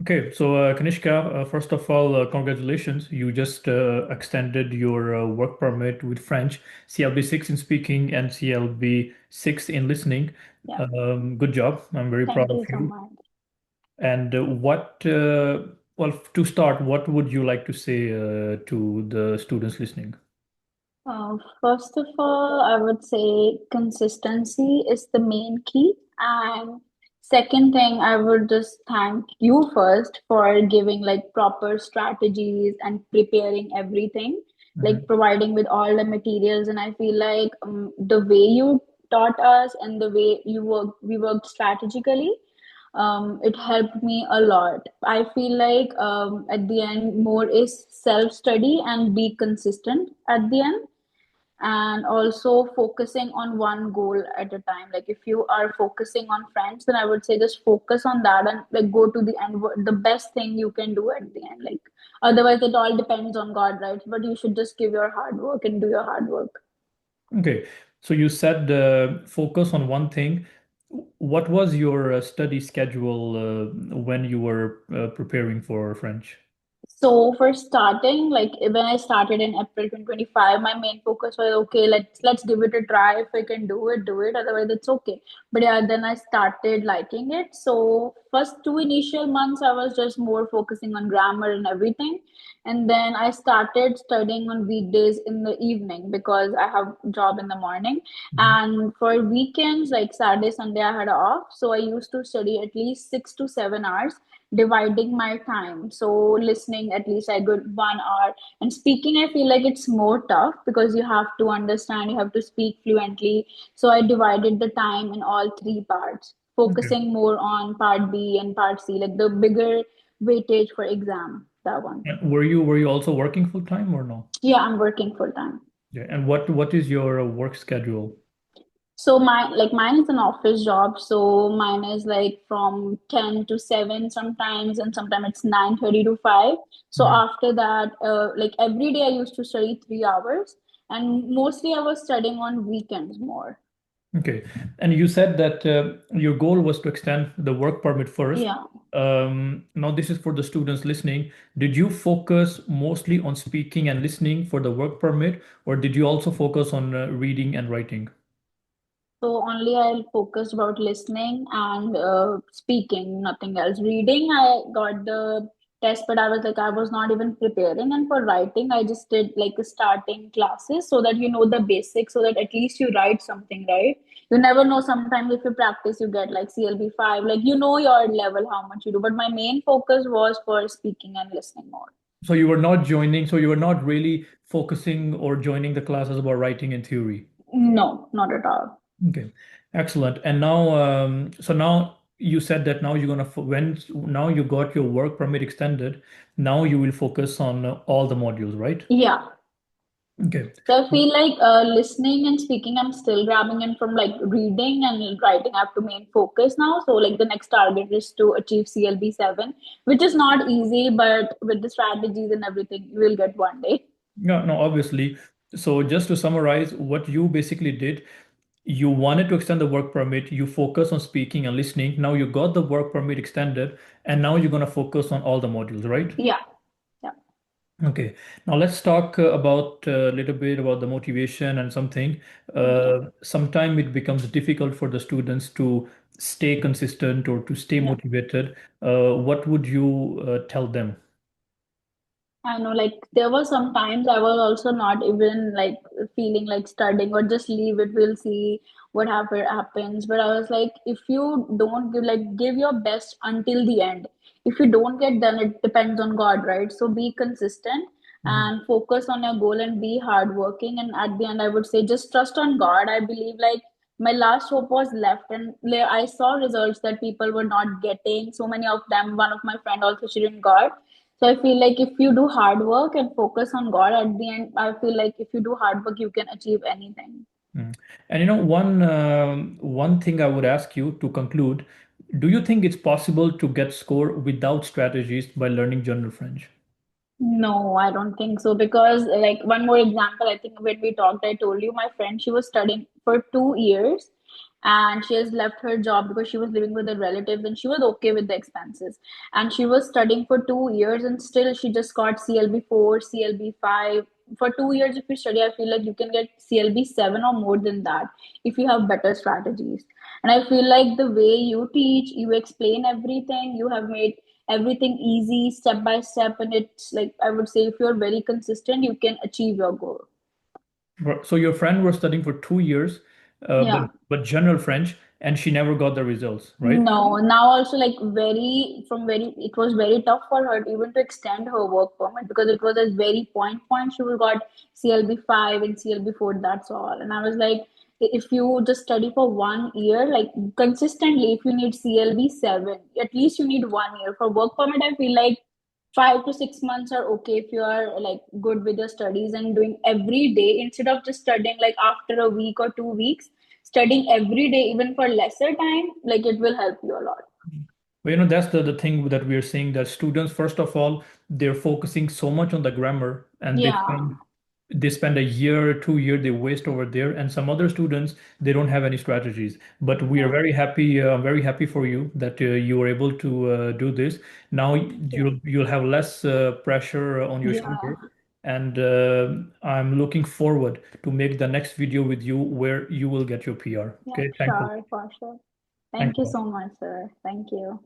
Okay, so Kanishka, first of all, congratulations. You just extended your work permit with French, CLB6 in speaking and CLB6 in listening. Yeah, Good job. I'm very proud thank of you so you. much. And well, to start, what would you like to say to the students listening? First of all, I would say consistency is the main key. And second thing, I would just thank you first for giving like proper strategies and preparing everything, like Mhm. providing with all the materials. And I feel like the way you taught us and the way we worked strategically, it helped me a lot. I feel like at the end, more is self-study and be consistent at the end, and also focusing on one goal at a time. Like if you are focusing on friends, then I would say just focus on that and like go to the end, the best thing you can do at the end. Like otherwise, it all depends on God, right? But you should just give your hard work and do your hard work. Okay, so you said focus on one thing. What was your study schedule when you were preparing for French? So for starting, like when I started in April 2025, my main focus was okay, let's give it a try. If I can do it, do it. Otherwise, it's okay. But yeah, then I started liking it. So first two initial months, I was just more focusing on grammar and everything. And then I started studying on weekdays in the evening because I have job in the morning. Mhm. And for weekends, like Saturday, Sunday, I had off. So I used to study at least 6 to 7 hours, dividing my time. So listening at least I good 1 hour, and speaking I feel like it's more tough because you have to understand, you have to speak fluently. So I divided the time in all three parts, Okay. focusing more on part B and part C, like the bigger weightage for exam, that one. And were you also working full time or no? Yeah, I'm working full time. Yeah. And what is your work schedule? So mine is an office job. So mine is like from 10 to 7 sometimes, and sometimes it's 9:30 to 5. So Mhm. after that, like every day I used to study 3 hours, and mostly I was studying on weekends more. Okay. And you said that your goal was to extend the work permit first. Yeah. Now this is for the students listening. Did you focus mostly on speaking and listening for the work permit, or did you also focus on reading and writing? So only I focused about listening and speaking, nothing else. Reading, I got the test, but I was like, I was not even preparing. And for writing, I just did like starting classes so that you know the basics, so that at least you write something, right? You never know. Sometimes if you practice, you get like CLB5, like you know your level, how much you do. But my main focus was for speaking and listening more. So you were not really focusing or joining the classes about writing and theory. No, not at all. Okay, excellent. And now, so now you said that now you're gonna when now you got your work permit extended, now you will focus on all the modules, right? Yeah. Okay. So I feel like listening and speaking, I'm still grabbing in from like reading and writing. I have to main focus now. So like the next target is to achieve CLB7, which is not easy, but with the strategies and everything, you will get one day. Yeah, no, obviously. So just to summarize, what you basically did, you wanted to extend the work permit, you focus on speaking and listening. Now you got the work permit extended, and now you're gonna focus on all the modules, right? Yeah, yeah, Okay, now let's talk about a little bit about the motivation and something. yeah, Sometimes it becomes difficult for the students to stay consistent or to stay yeah. motivated. What would you tell them? I know, like there were some times I was also not even like feeling like studying or just leave it. We'll see whatever happens. But I was like, if you don't give your best until the end. If you don't get done, it depends on God, right? So be consistent Mhm. and focus on your goal and be hardworking. And at the end, I would say just trust on God. I believe like my last hope was left, and I saw results that people were not getting. So many of them. One of my friend also she didn't got. So I feel like if you do hard work and focus on God at the end, I feel like if you do hard work, you can achieve anything. Mm. And one thing I would ask you to conclude, do you think it's possible to get score without strategies by learning general French? No, I don't think so. Because, like, one more example, I think when we talked, I told you my friend, she was studying for 2 years and she has left her job because she was living with her relatives and she was okay with the expenses. And she was studying for 2 years and still she just got CLB 4, CLB 5. For 2 years, if you study, I feel like you can get CLB 7 or more than that if you have better strategies. And I feel like the way you teach, you explain everything, you have made everything easy step by step. And it's like, I would say, if you're very consistent, you can achieve your goal. So your friend was studying for 2 years, Yeah. but general French, and she never got the results, right? No, now also like it was very tough for her to even to extend her work permit because it was a very point. She will got CLB 5 and CLB 4, that's all. And I was like, if you just study for 1 year, like consistently, if you need CLB 7, at least you need 1 year. For work permit, I feel like 5 to 6 months are okay if you are like good with your studies and doing every day instead of just studying like after a week or 2 weeks. Studying every day, even for lesser time, like it will help you a lot. Well, that's the thing that we are seeing that students, first of all, they're focusing so much on the grammar and Yeah, they spend a year, 2 year, they waste over there. And some other students, they don't have any strategies. But we are yeah, very happy for you that you were able to do this. Now yeah, you'll have less pressure on your yeah, shoulder. And I'm looking forward to make the next video with you where you will get your PR. yeah, Okay, thanks a lot. sure, for sure. Thanks Thank a you lot. so much, sir. Thank you.